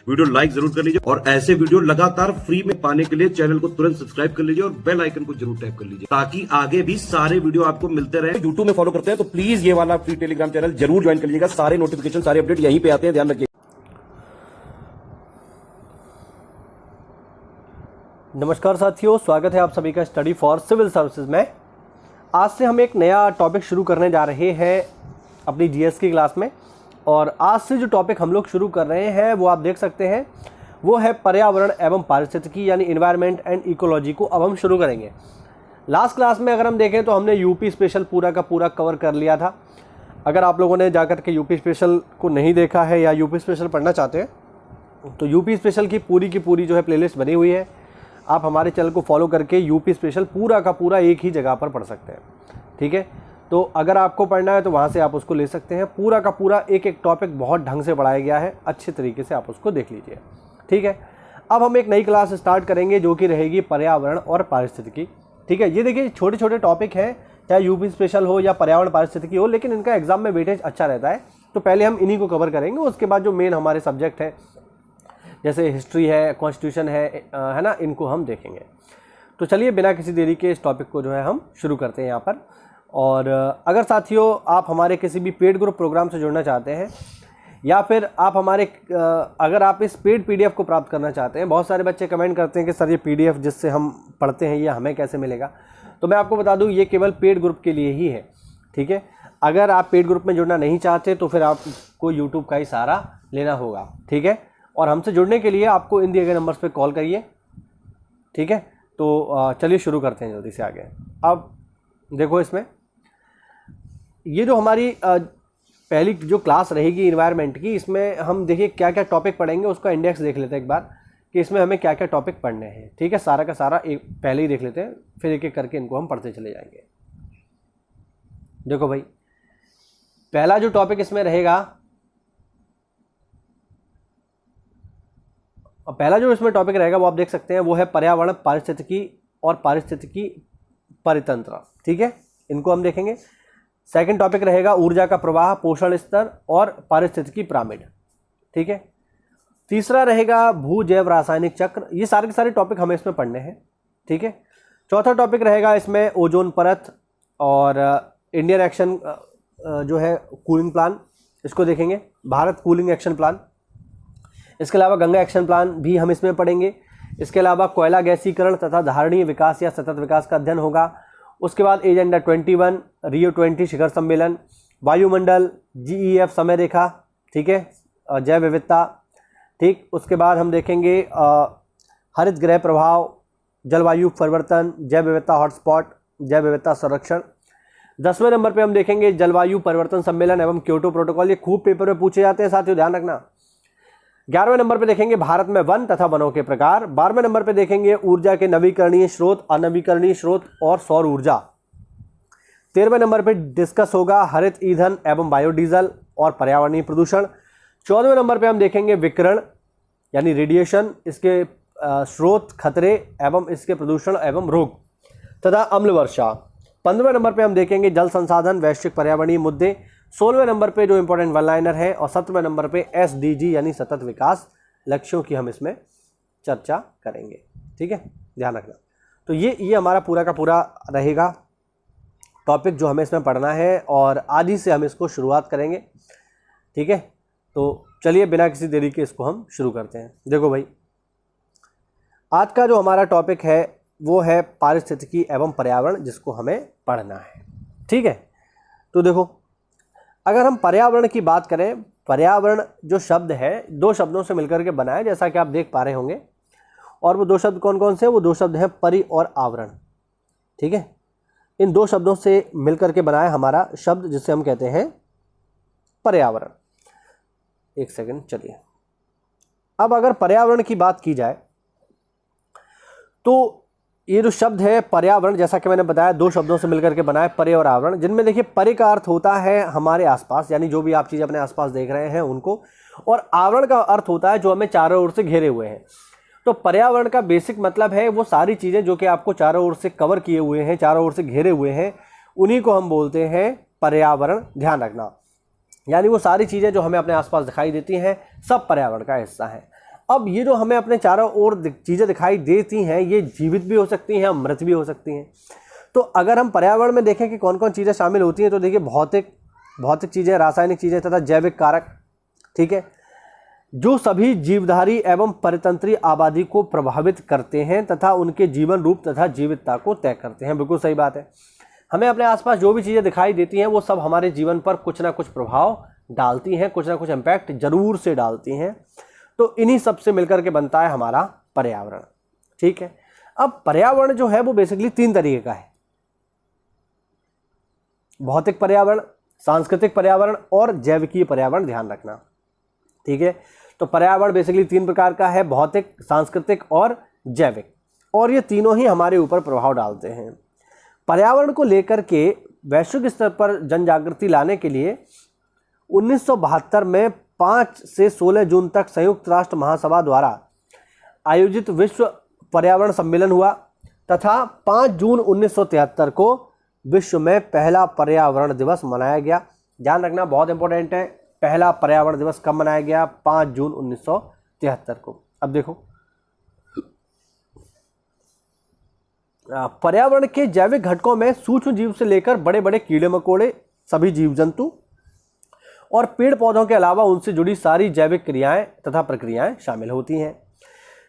Video like जरूर कर लीजिए और ऐसे वीडियो लगातार फ्री में पाने के लिए चैनल को तुरंत सब्सक्राइब कर लीजिए और बेल आइकन को जरूर टैप कर लीजिए ताकि आगे भी सारे वीडियो आपको मिलते रहे। यूट्यूब में फॉलो करते हैं तो प्लीज ये वाला फ्री टेलीग्राम चैनल जरूर ज्वाइन कर लीजिएगा। सारे नोटिफिकेशन सारे अपडेट यहीं पे आते हैं, ध्यान रखिए। नमस्कार साथियों, स्वागत है आप सभी का स्टडी फॉर सिविल सर्विसेज में। आज से हम एक नया टॉपिक शुरू करने जा रहे हैं अपनी जीएस की क्लास में। और आज से जो टॉपिक हम लोग शुरू कर रहे हैं वो आप देख सकते हैं, वो है पर्यावरण एवं पारिस्थितिकी यानी इन्वायरमेंट एंड इकोलॉजी को अब हम शुरू करेंगे। लास्ट क्लास में अगर हम देखें तो हमने यूपी स्पेशल पूरा का पूरा कवर कर लिया था। अगर आप लोगों ने जाकर के यूपी स्पेशल को नहीं देखा है या यूपी स्पेशल पढ़ना चाहते हैं तो यूपी स्पेशल की पूरी जो है प्लेलिस्ट बनी हुई है। आप हमारे चैनल को फॉलो करके यूपी स्पेशल पूरा का पूरा एक ही जगह पर पढ़ सकते हैं, ठीक है। तो अगर आपको पढ़ना है तो वहाँ से आप उसको ले सकते हैं। पूरा का पूरा एक एक टॉपिक बहुत ढंग से पढ़ाया गया है, अच्छे तरीके से आप उसको देख लीजिए, ठीक है। अब हम एक नई क्लास स्टार्ट करेंगे जो कि रहेगी पर्यावरण और पारिस्थितिकी, ठीक है। ये देखिए छोटे छोटे टॉपिक हैं, चाहे यूपी स्पेशल हो या पर्यावरण पारिस्थितिकी हो, लेकिन इनका एग्जाम में वेटेज अच्छा रहता है। तो पहले हम इन्हीं को कवर करेंगे, उसके बाद जो मेन हमारे सब्जेक्ट है जैसे हिस्ट्री है, कॉन्स्टिट्यूशन है ना, इनको हम देखेंगे। तो चलिए बिना किसी देरी के इस टॉपिक को जो है हम शुरू करते हैं यहाँ पर। और अगर साथियों आप हमारे किसी भी पेड ग्रुप प्रोग्राम से जुड़ना चाहते हैं या फिर आप हमारे अगर आप इस पेड पीडीएफ को प्राप्त करना चाहते हैं, बहुत सारे बच्चे कमेंट करते हैं कि सर ये पीडीएफ जिससे हम पढ़ते हैं ये हमें कैसे मिलेगा। तो मैं आपको बता दूं ये केवल पेड ग्रुप के लिए ही है, ठीक है। अगर आप पेड ग्रुप में जुड़ना नहीं चाहते तो फिर आपको यूट्यूब का ही सहारा लेना होगा, ठीक है। और हमसे जुड़ने के लिए आपको इन दिए गए नंबर्स पे कॉल करिए, ठीक है। तो चलिए शुरू करते हैं जल्दी से आगे। अब देखो इसमें ये जो हमारी पहली जो क्लास रहेगी इन्वायरमेंट की, इसमें हम देखिए क्या क्या टॉपिक पढ़ेंगे, उसका इंडेक्स देख लेते हैं एक बार कि इसमें हमें क्या क्या टॉपिक पढ़ने हैं, ठीक है। सारा का सारा एक पहले ही देख लेते हैं, फिर एक एक करके इनको हम पढ़ते चले जाएंगे। देखो भाई, पहला जो टॉपिक इसमें रहेगा, और पहला जो इसमें टॉपिक रहेगा वो आप देख सकते हैं, वो है पर्यावरण पारिस्थितिकी और पारिस्थितिकी परितंत्र, ठीक है। इनको हम देखेंगे। सेकंड टॉपिक रहेगा ऊर्जा का प्रवाह, पोषण स्तर और पारिस्थितिकी पिरामिड, ठीक है। तीसरा रहेगा भू जैव रासायनिक चक्र। ये सारे के सारे टॉपिक हमें इसमें पढ़ने हैं, ठीक है। चौथा टॉपिक रहेगा इसमें ओजोन परत और इंडियन एक्शन जो है कूलिंग प्लान, इसको देखेंगे, भारत कूलिंग एक्शन प्लान। इसके अलावा गंगा एक्शन प्लान भी हम इसमें पढ़ेंगे। इसके अलावा कोयला गैसीकरण तथा धारणीय विकास या सतत विकास का अध्ययन होगा। उसके बाद एजेंडा 21, रियो 20 शिखर सम्मेलन, वायुमंडल, जीईएफ समय रेखा, ठीक है, जैव विविधता, ठीक। उसके बाद हम देखेंगे हरित गृह प्रभाव, जलवायु परिवर्तन, जैव विविधता हॉटस्पॉट, जैव विविधता संरक्षण। 10वें नंबर पे हम देखेंगे जलवायु परिवर्तन सम्मेलन एवं क्योटो प्रोटोकॉल। ये खूब पेपर में पूछे जाते हैं साथियों, ध्यान रखना। 11वें नंबर पे देखेंगे भारत में वन तथा वनों के प्रकार। 12वें नंबर पे देखेंगे ऊर्जा के नवीकरणीय स्रोत, अनवीकरणीय स्रोत और सौर ऊर्जा। 13वें नंबर पे डिस्कस होगा हरित ईंधन एवं बायोडीजल और पर्यावरणीय प्रदूषण। 14वें नंबर पे हम देखेंगे विकिरण यानी रेडिएशन, इसके स्रोत, खतरे एवं इसके प्रदूषण एवं रोग तथा अम्ल वर्षा। 15वें नंबर पे हम देखेंगे जल संसाधन, वैश्विक पर्यावरणीय मुद्दे। 16वें नंबर पे जो इंपॉर्टेंट वन लाइनर है और 17वें नंबर पे एसडीजी यानी सतत विकास लक्ष्यों की हम इसमें चर्चा करेंगे, ठीक है, ध्यान रखना। तो ये हमारा पूरा का पूरा रहेगा टॉपिक जो हमें इसमें पढ़ना है और आज ही से हम इसको शुरुआत करेंगे, ठीक है। तो चलिए बिना किसी देरी के इसको हम शुरू करते हैं। देखो भाई, आज का जो हमारा टॉपिक है वो है पारिस्थितिकी एवं पर्यावरण, जिसको हमें पढ़ना है, ठीक है। तो देखो, अगर हम पर्यावरण की बात करें, पर्यावरण जो शब्द है 2 शब्दों से मिलकर के बना है, जैसा कि आप देख पा रहे होंगे। और वो 2 शब्द कौन कौन से हैं? वो 2 शब्द हैं परि और आवरण, ठीक है। इन 2 शब्दों से मिलकर के बना है हमारा शब्द जिसे हम कहते हैं पर्यावरण। एक सेकंड, चलिए। अब अगर पर्यावरण की बात की जाए तो ये जो शब्द है पर्यावरण, जैसा कि मैंने बताया 2 शब्दों से मिलकर के बना है, परे और आवरण, जिनमें देखिए परे का अर्थ होता है हमारे आसपास, यानी जो भी आप चीज़ अपने आसपास देख रहे हैं उनको, और आवरण का अर्थ होता है जो हमें चारों ओर से घेरे हुए हैं। तो पर्यावरण का बेसिक मतलब है वो सारी चीज़ें जो कि आपको चारों ओर से कवर किए हुए हैं, चारों ओर से घेरे हुए हैं, उन्हीं को हम बोलते हैं पर्यावरण। ध्यान रखना, यानी वो सारी चीज़ें जो हमें अपने आसपास दिखाई देती हैं सब पर्यावरण का हिस्सा है। अब ये जो हमें अपने चारों ओर चीज़ें दिखाई देती हैं, ये जीवित भी हो सकती हैं, मृत भी हो सकती हैं। तो अगर हम पर्यावरण में देखें कि कौन कौन चीज़ें शामिल होती हैं, तो देखिए भौतिक चीज़ें, रासायनिक चीज़ें तथा जैविक कारक, ठीक है, जो सभी जीवधारी एवं परितंत्री आबादी को प्रभावित करते हैं तथा उनके जीवन रूप तथा जीवितता को तय करते हैं। बिल्कुल सही बात है। हमें अपने आसपास जो भी चीज़ें दिखाई देती हैं वो सब हमारे जीवन पर कुछ ना कुछ प्रभाव डालती हैं, कुछ ना कुछ इम्पैक्ट जरूर से डालती हैं। तो इन्हीं सब से मिलकर के बनता है हमारा पर्यावरण, ठीक है। अब पर्यावरण जो है वो बेसिकली 3 तरीके का है, भौतिक पर्यावरण, सांस्कृतिक पर्यावरण और जैविकीय पर्यावरण, ध्यान रखना, ठीक है। तो पर्यावरण बेसिकली 3 प्रकार का है, भौतिक, सांस्कृतिक और जैविक, और ये तीनों ही हमारे ऊपर प्रभाव डालते हैं। पर्यावरण को लेकर के वैश्विक स्तर पर जन जागृति लाने के लिए 1972 में 5 से 16 जून तक संयुक्त राष्ट्र महासभा द्वारा आयोजित विश्व पर्यावरण सम्मेलन हुआ तथा 5 जून 1973 को विश्व में पहला पर्यावरण दिवस मनाया गया। ध्यान रखना, बहुत इंपॉर्टेंट है, पहला पर्यावरण दिवस कब मनाया गया? 5 जून 1973 को। अब देखो, पर्यावरण के जैविक घटकों में सूक्ष्म जीव से लेकर बड़े बड़े कीड़े मकोड़े, सभी जीव जंतु और पेड़ पौधों के अलावा उनसे जुड़ी सारी जैविक क्रियाएं तथा प्रक्रियाएं शामिल होती हैं,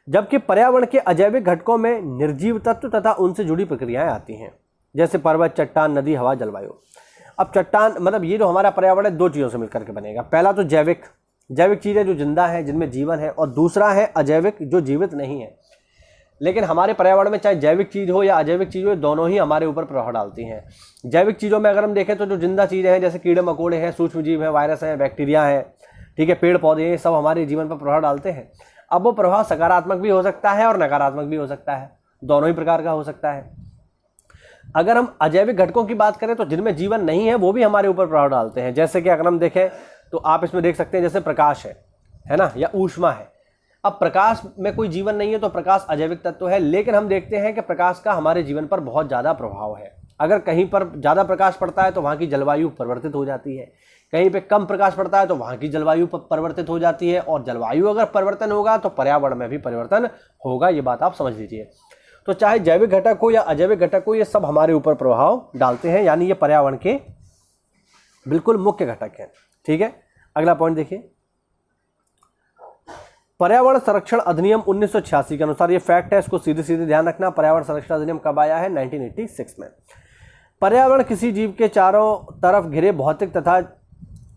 जबकि पर्यावरण के अजैविक घटकों में निर्जीव तत्व तथा उनसे जुड़ी प्रक्रियाएं आती हैं, जैसे पर्वत, चट्टान, नदी, हवा, जलवायु। अब चट्टान मतलब ये जो हमारा पर्यावरण है 2 चीज़ों से मिलकर के बनेगा। पहला तो जैविक चीज़ें जो जिंदा है, जिनमें जीवन है, और दूसरा है अजैविक जो जीवित नहीं है। लेकिन हमारे पर्यावरण में चाहे जैविक चीज़ हो या अजैविक चीज़ हो, दोनों ही हमारे ऊपर प्रभाव डालती हैं। जैविक चीज़ों में अगर हम देखें तो जो जिंदा चीज़ें हैं, जैसे कीड़े मकोड़े हैं, सूक्ष्म जीव हैं, वायरस हैं, बैक्टीरिया हैं, ठीक है, पेड़ पौधे हैं, सब हमारे जीवन पर प्रभाव डालते हैं। अब वो प्रभाव सकारात्मक भी हो सकता है और नकारात्मक भी हो सकता है, दोनों ही प्रकार का हो सकता है। अगर हम अजैविक घटकों की बात करें तो जिनमें जीवन नहीं है वो भी हमारे ऊपर प्रभाव डालते हैं। जैसे कि अगर हम देखें तो आप इसमें देख सकते हैं, जैसे प्रकाश है ना, या ऊष्मा है। अब प्रकाश में कोई जीवन नहीं है तो प्रकाश अजैविक तत्व है, लेकिन हम देखते हैं कि प्रकाश का हमारे जीवन पर बहुत ज़्यादा प्रभाव है। अगर कहीं पर ज़्यादा प्रकाश पड़ता है तो वहाँ की जलवायु परिवर्तित हो जाती है, कहीं पे कम प्रकाश पड़ता है तो वहाँ की जलवायु परिवर्तित हो जाती है, और जलवायु अगर परिवर्तन होगा तो पर्यावरण में भी परिवर्तन होगा। ये बात आप समझ लीजिए। तो चाहे जैविक घटक हो या अजैविक घटक हो, ये सब हमारे ऊपर प्रभाव डालते हैं, यानी ये पर्यावरण के बिल्कुल मुख्य घटक हैं, ठीक है। अगला पॉइंट देखिए, पर्यावरण संरक्षण अधिनियम 1986 के अनुसार, ये फैक्ट है, इसको सीधे सीधे ध्यान रखना। पर्यावरण संरक्षण अधिनियम कब आया है? 1986 में। पर्यावरण किसी जीव के चारों तरफ घिरे भौतिक तथा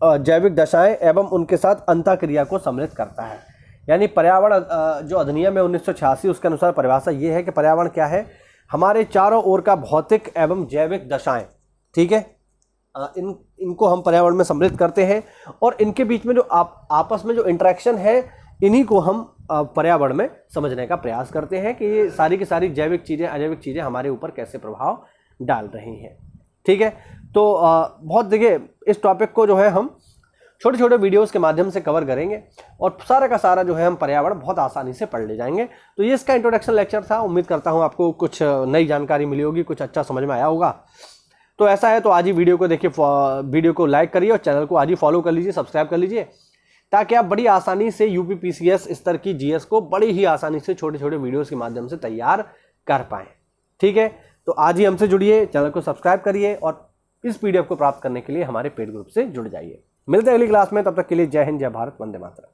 जैविक दशाएं एवं उनके साथ अंतःक्रिया को सम्मिलित करता है। यानी पर्यावरण जो अधिनियम है 1986, उसके अनुसार परिभाषा ये है कि पर्यावरण क्या है? हमारे चारों ओर का भौतिक एवं जैविक दशाएं, ठीक है, इनको हम पर्यावरण में सम्मिलित करते हैं, और इनके बीच में जो आपस में जो इंटरेक्शन है, इन्हीं को हम पर्यावरण में समझने का प्रयास करते हैं कि ये सारी की सारी जैविक चीज़ें, अजैविक चीज़ें हमारे ऊपर कैसे प्रभाव डाल रही हैं, ठीक है। तो बहुत देखिए, इस टॉपिक को जो है हम छोटे छोटे वीडियोस के माध्यम से कवर करेंगे, और सारा का सारा जो है हम पर्यावरण बहुत आसानी से पढ़ ले जाएंगे। तो ये इसका इंट्रोडक्शन लेक्चर था। उम्मीद करता हूँ आपको कुछ नई जानकारी मिली होगी, कुछ अच्छा समझ में आया होगा। तो ऐसा है तो आज ही वीडियो को देखिए, वीडियो को लाइक करिए और चैनल को आज ही फॉलो कर लीजिए, सब्सक्राइब कर लीजिए, ताकि आप बड़ी आसानी से यूपी पीसीएस स्तर की जीएस को बड़ी ही आसानी से छोटे छोटे वीडियोस के माध्यम से तैयार कर पाएँ, ठीक है। तो आज ही हमसे जुड़िए, चैनल को सब्सक्राइब करिए, और इस पीडीएफ को प्राप्त करने के लिए हमारे पेड ग्रुप से जुड़ जाइए। मिलते हैं अगली क्लास में, तब तक के लिए जय हिंद, जय भारत, वंदे मातरम।